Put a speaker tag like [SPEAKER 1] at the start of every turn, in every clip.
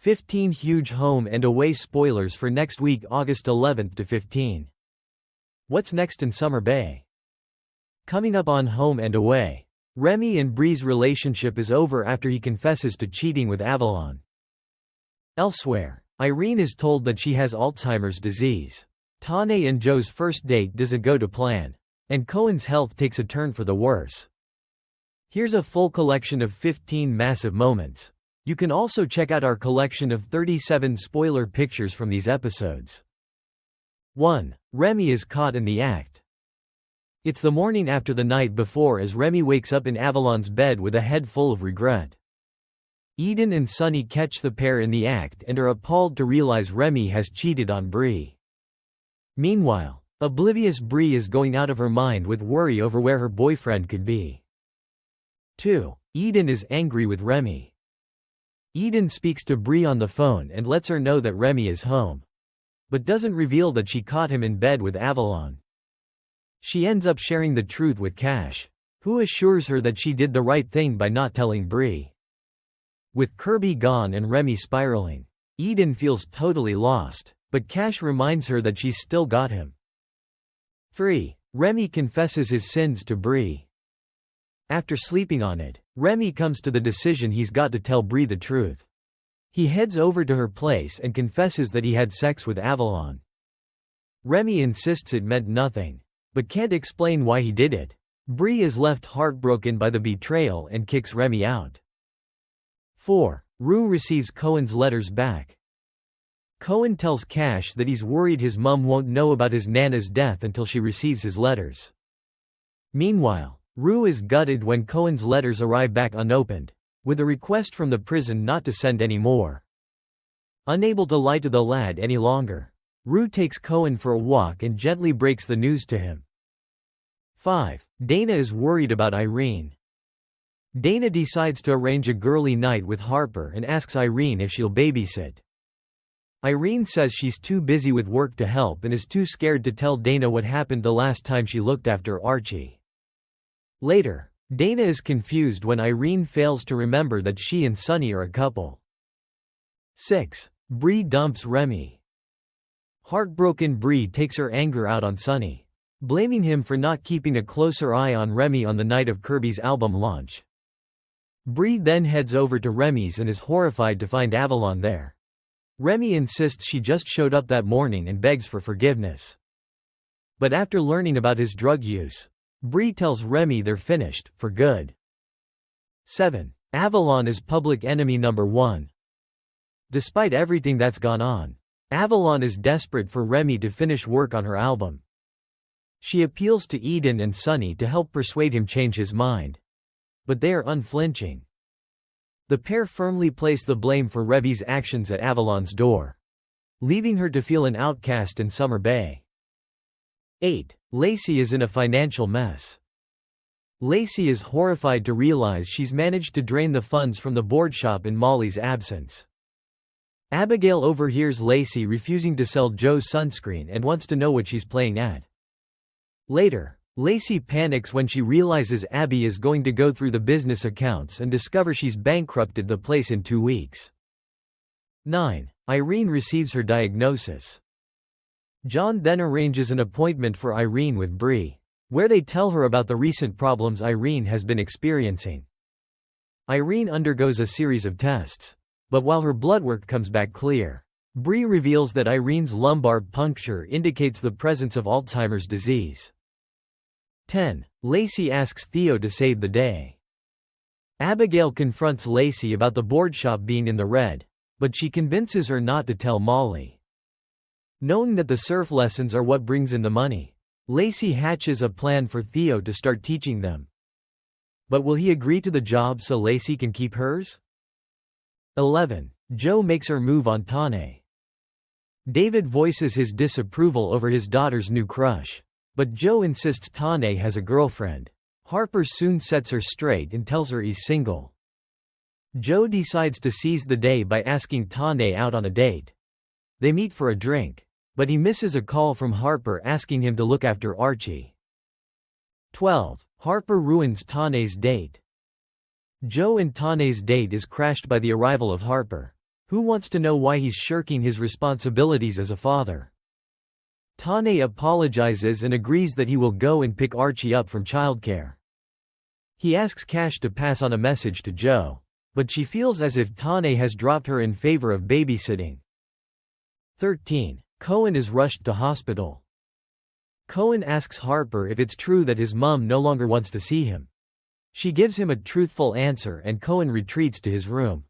[SPEAKER 1] 15 huge home and away spoilers for next week, August 11th to 15. What's next in Summer Bay? Coming up on Home and Away. Remy and Bree's relationship is over after he confesses to cheating with Avalon. Elsewhere, Irene is told that she has Alzheimer's disease. Tane and Joe's first date doesn't go to plan, and Cohen's health takes a turn for the worse. Here's a full collection of 15 massive moments. You can also check out our collection of 37 spoiler pictures from these episodes. 1. Remy is caught in the act. It's the morning after the night before as Remy wakes up in Avalon's bed with a head full of regret. Eden and Sunny catch the pair in the act and are appalled to realize Remy has cheated on Bree. Meanwhile, oblivious Bree is going out of her mind with worry over where her boyfriend could be. 2. Eden is angry with Remy. Eden speaks to Bree on the phone and lets her know that Remy is home, but doesn't reveal that she caught him in bed with Avalon. She ends up sharing the truth with Cash, who assures her that she did the right thing by not telling Bree. With Kirby gone and Remy spiraling, Eden feels totally lost, but Cash reminds her that she's still got him. 3. Remy confesses his sins to Bree. After sleeping on it, Remy comes to the decision he's got to tell Bree the truth. He heads over to her place and confesses that he had sex with Avalon. Remy insists it meant nothing, but can't explain why he did it. Bree is left heartbroken by the betrayal and kicks Remy out. 4. Rue receives Cohen's letters back. Cohen tells Cash that he's worried his mum won't know about his Nana's death until she receives his letters. Meanwhile, Rue is gutted when Cohen's letters arrive back unopened, with a request from the prison not to send any more. Unable to lie to the lad any longer, Rue takes Cohen for a walk and gently breaks the news to him. 5. Dana is worried about Irene. Dana decides to arrange a girly night with Harper and asks Irene if she'll babysit. Irene says she's too busy with work to help and is too scared to tell Dana what happened the last time she looked after Archie. Later, Dana is confused when Irene fails to remember that she and Sunny are a couple. 6. Bree dumps Remy. Heartbroken Bree takes her anger out on Sunny, blaming him for not keeping a closer eye on Remy on the night of Kirby's album launch. Bree then heads over to Remy's and is horrified to find Avalon there. Remy insists she just showed up that morning and begs for forgiveness. But after learning about his drug use, Bree tells Remy they're finished, for good. 7. Avalon is public enemy number 1. Despite everything that's gone on, Avalon is desperate for Remy to finish work on her album. She appeals to Eden and Sunny to help persuade him change his mind, but they are unflinching. The pair firmly place the blame for Revy's actions at Avalon's door, leaving her to feel an outcast in Summer Bay. 8. Lacy is in a financial mess. Lacy is horrified to realize she's managed to drain the funds from the board shop in Molly's absence. Abigail overhears Lacy refusing to sell Joe's sunscreen and wants to know what she's playing at. Later, Lacy panics when she realizes Abby is going to go through the business accounts and discover she's bankrupted the place in 2 weeks. 9. Irene receives her diagnosis. John then arranges an appointment for Irene with Bree, where they tell her about the recent problems Irene has been experiencing. Irene undergoes a series of tests, but while her blood work comes back clear, Bree reveals that Irene's lumbar puncture indicates the presence of Alzheimer's disease. 10. Lacy asks Theo to save the day. Abigail confronts Lacy about the board shop being in the red, but she convinces her not to tell Molly. Knowing that the surf lessons are what brings in the money, Lacy hatches a plan for Theo to start teaching them. But will he agree to the job so Lacy can keep hers? 11. Joe makes her move on Tane. David voices his disapproval over his daughter's new crush, but Joe insists Tane has a girlfriend. Harper soon sets her straight and tells her he's single. Joe decides to seize the day by asking Tane out on a date. They meet for a drink, but he misses a call from Harper asking him to look after Archie. 12. Harper ruins Tane's date. Joe and Tane's date is crashed by the arrival of Harper. Who wants to know why he's shirking his responsibilities as a father? Tane apologizes and agrees that he will go and pick Archie up from childcare. He asks Cash to pass on a message to Joe, but she feels as if Tane has dropped her in favor of babysitting. 13. Cohen is rushed to hospital. Cohen asks Harper if it's true that his mom no longer wants to see him. She gives him a truthful answer and Cohen retreats to his room.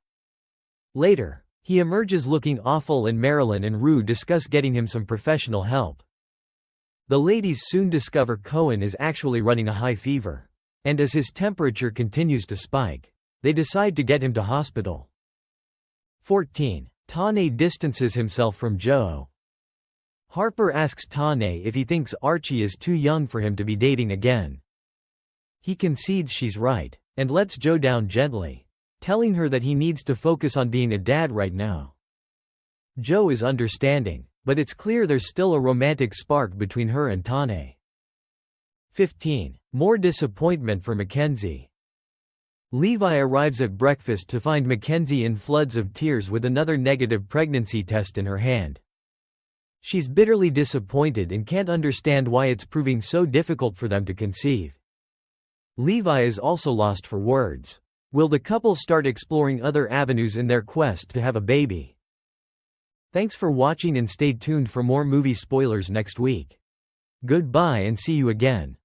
[SPEAKER 1] Later, he emerges looking awful and Marilyn and Rue discuss getting him some professional help. The ladies soon discover Cohen is actually running a high fever. And as his temperature continues to spike, they decide to get him to hospital. 14. Tane distances himself from Joe. Harper asks Tane if he thinks Archie is too young for him to be dating again. He concedes she's right, and lets Joe down gently, telling her that he needs to focus on being a dad right now. Joe is understanding, but it's clear there's still a romantic spark between her and Tane. 15. More disappointment for McKenzie. Levi arrives at breakfast to find McKenzie in floods of tears with another negative pregnancy test in her hand. She's bitterly disappointed and can't understand why it's proving so difficult for them to conceive. Levi is also lost for words. Will the couple start exploring other avenues in their quest to have a baby? Thanks for watching and stay tuned for more movie spoilers next week. Goodbye and see you again.